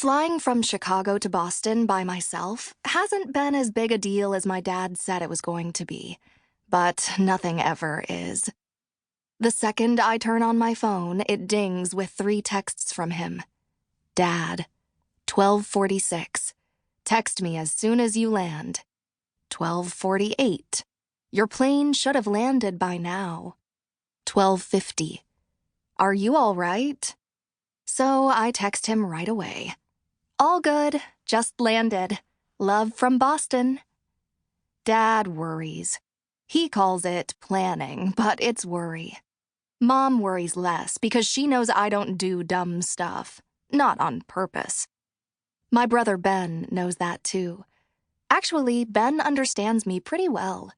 Flying from Chicago to Boston by myself hasn't been as big a deal as my dad said it was going to be, but nothing ever is. The second I turn on my phone, it dings with 3 texts from him. Dad, 12:46. Text me as soon as you land. 12:48. Your plane should have landed by now. 12:50. Are you all right? So I text him right away. All good, just landed. Love from Boston. Dad worries. He calls it planning, but it's worry. Mom worries less because she knows I don't do dumb stuff. Not on purpose. My brother Ben knows that too. Actually, Ben understands me pretty well.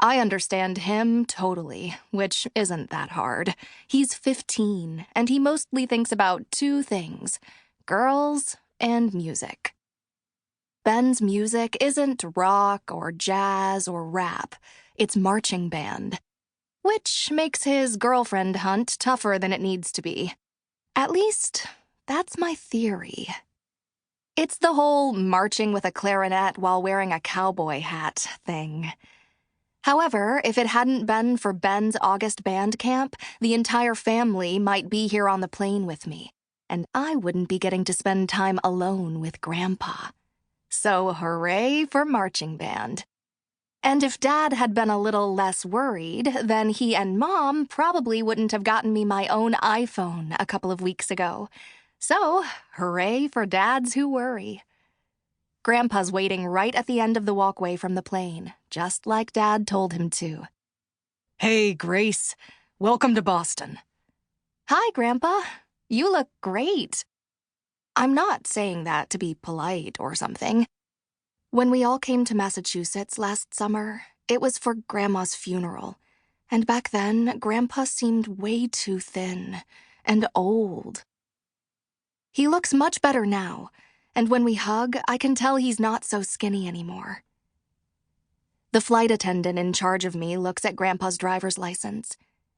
I understand him totally, which isn't that hard. He's 15, and he mostly thinks about 2 things: girls and music. Ben's music isn't rock or jazz or rap. It's marching band, which makes his girlfriend hunt tougher than it needs to be. At least, that's my theory. It's the whole marching with a clarinet while wearing a cowboy hat thing. However, if it hadn't been for Ben's August band camp, the entire family might be here on the plane with me, and I wouldn't be getting to spend time alone with Grandpa. So hooray for marching band. And if Dad had been a little less worried, then he and Mom probably wouldn't have gotten me my own iPhone a couple of weeks ago. So, hooray for dads who worry. Grandpa's waiting right at the end of the walkway from the plane, just like Dad told him to. Hey, Grace. Welcome to Boston. Hi, Grandpa. You look great. I'm not saying that to be polite or something. When we all came to Massachusetts last summer, it was for Grandma's funeral. And back then, Grandpa seemed way too thin and old. He looks much better now, and when we hug, I can tell he's not so skinny anymore. The flight attendant in charge of me looks at Grandpa's driver's license.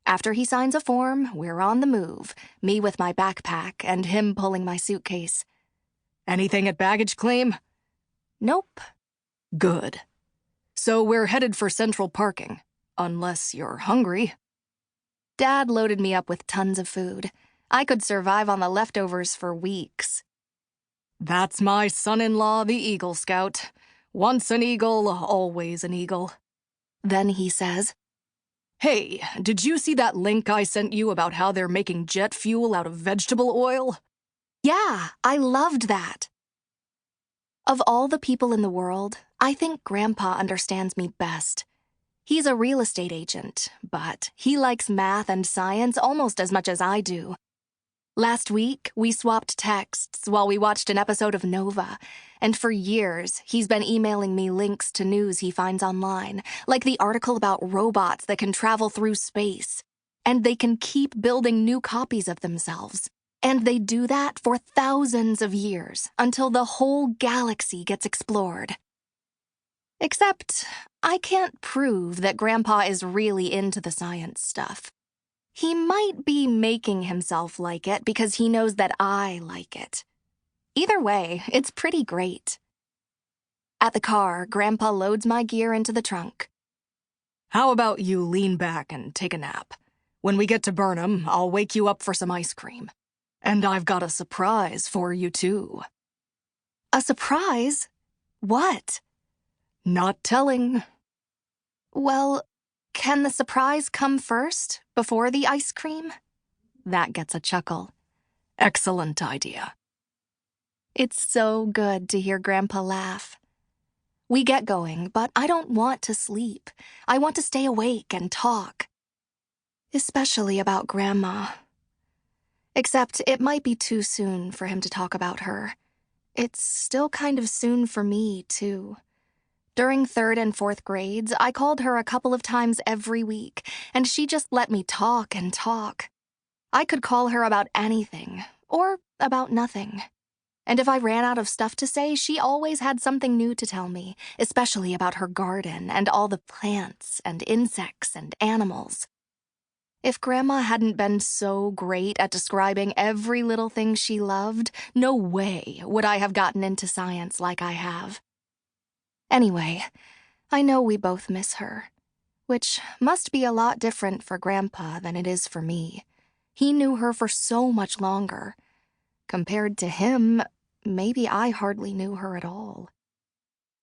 After he signs a form, we're on the move, me with my backpack and him pulling my suitcase. Anything at baggage claim? Nope. Good. So we're headed for central parking, unless you're hungry. Dad loaded me up with tons of food. I could survive on the leftovers for weeks. That's my son-in-law, the Eagle Scout. Once an eagle, always an eagle. Then he says, Hey, did you see that link I sent you about how they're making jet fuel out of vegetable oil? Yeah, I loved that. Of all the people in the world, I think Grandpa understands me best. He's a real estate agent, but he likes math and science almost as much as I do. Last week, we swapped texts while we watched an episode of Nova, and for years, he's been emailing me links to news he finds online, like the article about robots that can travel through space, and they can keep building new copies of themselves. And they do that for thousands of years, until the whole galaxy gets explored. Except, I can't prove that Grandpa is really into the science stuff. He might be making himself like it because he knows that I like it. Either way, it's pretty great. At the car, Grandpa loads my gear into the trunk. How about you lean back and take a nap? When we get to Burnham, I'll wake you up for some ice cream. And I've got a surprise for you, too. A surprise? What? Not telling. Well, can the surprise come first, before the ice cream? That gets a chuckle. Excellent idea. It's so good to hear Grandpa laugh. We get going, but I don't want to sleep. I want to stay awake and talk. Especially about Grandma. Except it might be too soon for him to talk about her. It's still kind of soon for me, too. During 3rd and 4th grades, I called her a couple of times every week, and she just let me talk and talk. I could call her about anything, or about nothing. And if I ran out of stuff to say, she always had something new to tell me, especially about her garden and all the plants and insects and animals. If Grandma hadn't been so great at describing every little thing she loved, no way would I have gotten into science like I have. Anyway, I know we both miss her, which must be a lot different for Grandpa than it is for me. He knew her for so much longer. Compared to him, maybe I hardly knew her at all.